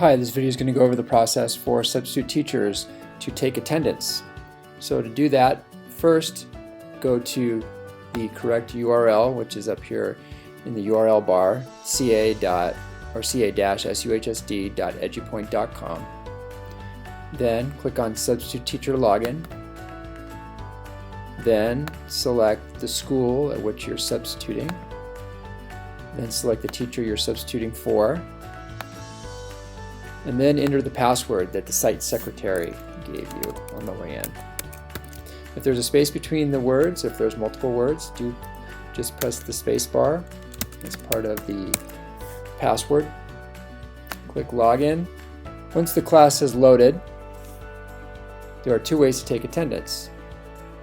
Hi, this video is going to go over the process for substitute teachers to take attendance. So to do that, first go to the correct URL, which is up here in the URL bar, ca-suhsd.edupoint.com. Then click on Substitute Teacher Login. Then select the school at which you're substituting. Then select the teacher you're substituting for. And then enter the password that the site secretary gave you on the way in. If there's a space between the words, if there's multiple words, do just press the space bar as part of the password. Click Login. Once the class has loaded, there are two ways to take attendance.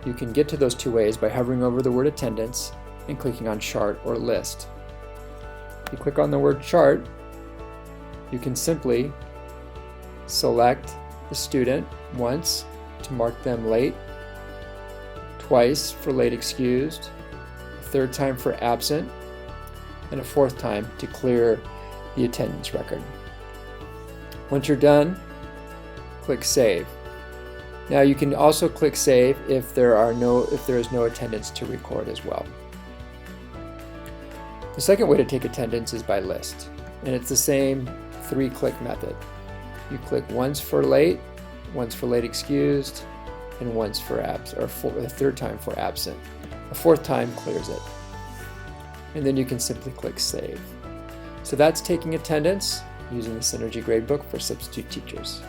You can get to those two ways by hovering over the word attendance and clicking on Chart or List. If you click on the word Chart, you can simply select the student once to mark them late, twice for late excused, a third time for absent, and a fourth time to clear the attendance record. Once you're done, click Save. Now you can also click Save if there is no attendance to record as well. The second way to take attendance is by list, and it's the same three-click method. You click once for late excused, and once for absent, or a third time for absent. A fourth time clears it. And then you can simply click Save. So that's taking attendance using the Synergy Gradebook for substitute teachers.